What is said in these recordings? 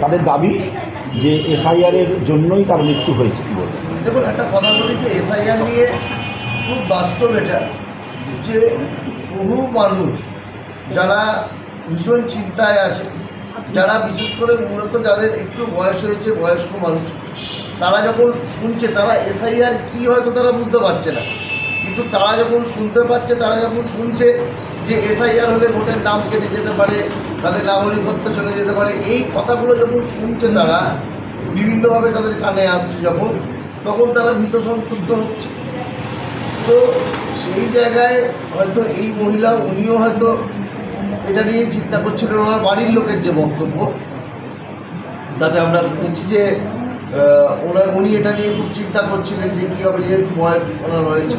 তাদের দাবি যে এসআইআরের জন্যই তার মৃত্যু হয়েছে। কি বলবেন? দেখুন, একটা কথা বলি যে এসআইআর নিয়ে খুব বাস্তব এটা, যে বহু মানুষ যারা ভীষণ চিন্তায় আছে, যারা বিশেষ করে মূলত যাদের একটু বয়স হয়েছে, বয়স্ক মানুষ, তারা যখন শুনছে, তারা এসআইআর কী হয়তো তারা বুঝতে পারছে না, কিন্তু তারা যখন শুনতে পাচ্ছে, তারা যখন শুনছে যে এসআইআর হলে ভোটের নাম কেটে যেতে পারে, তাদের নাগরিকত্ব চলে যেতে পারে, এই কথাগুলো যখন শুনছে তারা বিভিন্নভাবে তাদের কানে আসছে যখন, তখন তারা ভীত সন্তুষ্ট হচ্ছে। তো সেই জায়গায় হয়তো এই মহিলা, উনিও হয়তো এটা নিয়ে চিন্তা করছিলেন। ওনার বাড়ির লোকের যে বক্তব্য, তাতে আমরা শুনেছি যে উনি এটা নিয়ে খুব চিন্তা করছিলেন যে কী হবে, যেহেতু বয়স ওনার রয়েছে,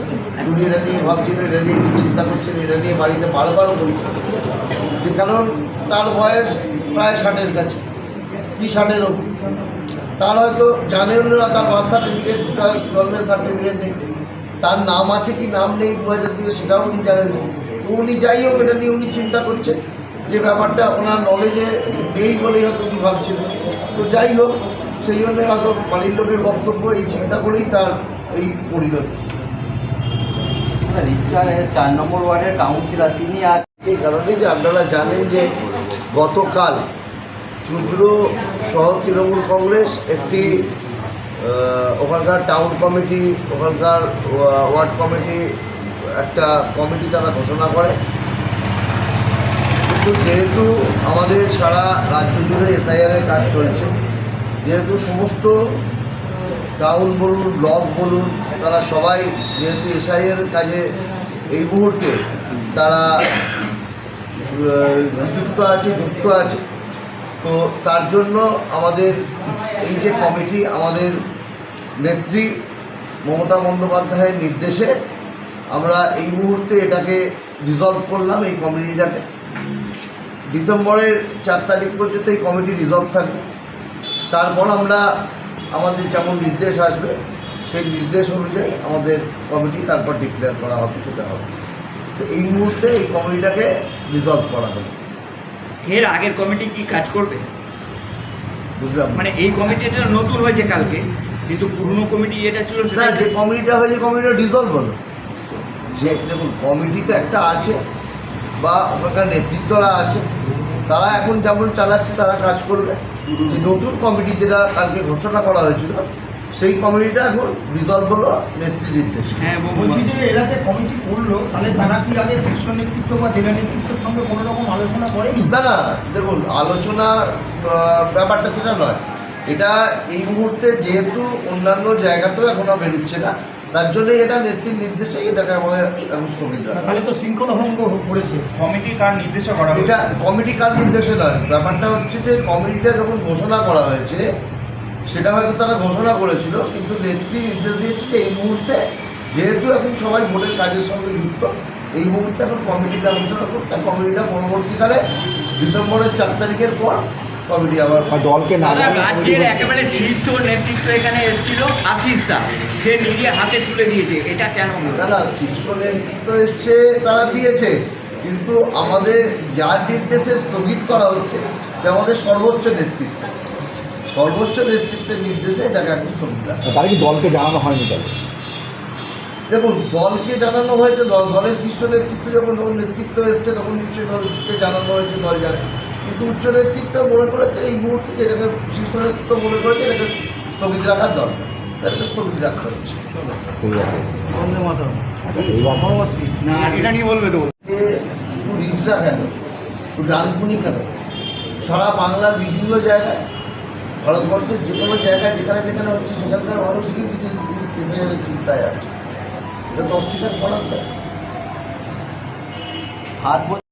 উনি এটা নিয়ে ভাবছিলেন, এটা নিয়ে খুব চিন্তা করছিলেন, এটা নিয়ে বাড়িতে বারবারও বলছেন যে কারণ তার বয়স প্রায় 60-এর কাছে, কি 60-এর ওপর। তার হয়তো জানেন না তার বার্থ সার্টিফিকেট, তার জন্মের সার্টিফিকেট নেই, তার নাম আছে কি নাম নেই 2002, সেটাও উনি জানেন না। তো উনি যাই হোক এটা নিয়ে উনি চিন্তা করছেন, যে ব্যাপারটা ওনার নলেজে নেই বলেই হয়তো উনি ভাবছিলেন। তো যাই হোক, সেই জন্যই হয়তো বাড়ির লোকের বক্তব্য, এই চিন্তা করেই তার এই পরিণতি। রিস্টারের 4 নম্বর ওয়ার্ডের কাউন্সিলর তিনি আজ এই কারণেই যে আপনারা জানেন যে গতকাল চুঁচুড়ো শহর তৃণমূল কংগ্রেস একটি ওখানকার টাউন কমিটি, ওখানকার ওয়ার্ড কমিটি, একটা কমিটি তারা ঘোষণা করে। কিন্তু যেহেতু আমাদের সারা রাজ্য জুড়ে এসআইআরের কাজ চলছে, যেহেতু সমস্ত টাউন বলুন, ব্লক বলুন, তারা সবাই যেহেতু এসআইআরের কাজে এই মুহূর্তে তারা যুক্ত আছে, তো তার জন্য আমাদের এই যে কমিটি, আমাদের নেত্রী মমতা বন্দ্যোপাধ্যায়ের নির্দেশে আমরা এই মুহূর্তে এটাকে রিজলভ করলাম। এই কমিটিটাকে ডিসেম্বরের 4 তারিখ পর্যন্ত এই কমিটি রিজলভ থাকবে। তারপর আমরা আমাদের যেমন নির্দেশ আসবে, সেই নির্দেশ অনুযায়ী আমাদের কমিটি তারপর ডিক্লেয়ার করা হবে, যেটা হবে। তো এই মুহূর্তে এই কমিটিটাকে রিজলভ করা হবে। এর আগের কমিটি কি কাজ করবে? বুঝলাম, মানে এই কমিটিটা নতুন হয়েছে কালকে, কিন্তু পুরনো কমিটি যেটা ছিল না, যে কমিটিটা হয়েছে কমিটিটা ডিজলভ হলো। যে দেখুন, কমিটি তো একটা আছে বা ওখানকার নেতৃত্বরা আছে, তারা এখন যেমন চালাচ্ছে তারা কাজ করবে। যে নতুন কমিটি যেটা কালকে ঘোষণা করা হয়েছিল, সেই কমিটিটা এখন রিজলভ হলো নেত্রীর নির্দেশে। হ্যাঁ, বলছি যে এরা যে কমিটি করলো, তাহলে তারা কি আগে শীর্ষ নেতৃত্ব বা জেলা নেতৃত্বের সঙ্গে কোনো রকম আলোচনা করেনি? না না, দেখুন, আলোচনা ব্যাপারটা সেটা নয়। এটা এই মুহূর্তে যেহেতু অন্যান্য জায়গাতেও এখনো বেরোচ্ছে না, তার জন্যই এটা নেত্রীর নির্দেশে এটাকে আমাদের এখন স্থগিত রাখা। তাহলে তো শৃঙ্খলা ভঙ্গ করেছে। কমিটি কার নির্দেশে করা এটা কমিটি কার নির্দেশে নয়, ব্যাপারটা হচ্ছে যে কমিটিটা যখন ঘোষণা করা হয়েছে, সেটা হয়তো তারা ঘোষণা করেছিল, কিন্তু নেত্রী নির্দেশ দিয়েছে যে এই মুহূর্তে যেহেতু এখন সবাই ভোটের কাজের সঙ্গে যুক্ত, এই মুহূর্তে এখন কমিটিটা আলোচনা করতে, কমিটিটা পরবর্তীকালে ডিসেম্বরের 4 তারিখের পর কমিটি আবার দলকে না রাজ্যের একেবারে শীর্ষ নেতৃত্ব এখানে এসেছিল, আশিস দা, সে নিজে হাতে তুলে দিয়েছে, এটা কেন? তারা শীর্ষ নেতৃত্ব এসছে, তারা দিয়েছে, কিন্তু আমাদের যার নির্দেশে স্থগিত করা হচ্ছে যে আমাদের সর্বোচ্চ নেতৃত্বের নির্দেশে এটাকে এখন স্থগিত রাখা। তারা কি দলকে জানানো হয়নি? তাহলে দেখুন, দলকে জানানো হয়েছে, দলের শীর্ষ নেতৃত্ব যখন নেতৃত্ব এসছে তখন নিশ্চয়ই দলকে জানানো হয়েছে, দল জানে। কিন্তু উচ্চ নেতৃত্ব মনে করেছে এই মুহূর্তে যে এটাকে, শীর্ষ নেতৃত্ব মনে করেছে এটাকে স্থগিত রাখার দরকার, এটাকে স্থগিত রাখা হচ্ছে। না, এটা নিয়ে বলবে তো। যে শুধু রিসরা কেন, শুধু ডানকুনি কেন, সারা বাংলার বিভিন্ন জায়গায়, ভারতবর্ষের যে কোনো জায়গায় যেখানে যেখানে হচ্ছে, সেখানকার মানুষ কিন্তু চিন্তায় আছে। এটা তো অস্বীকার করার নয়। 7 বছর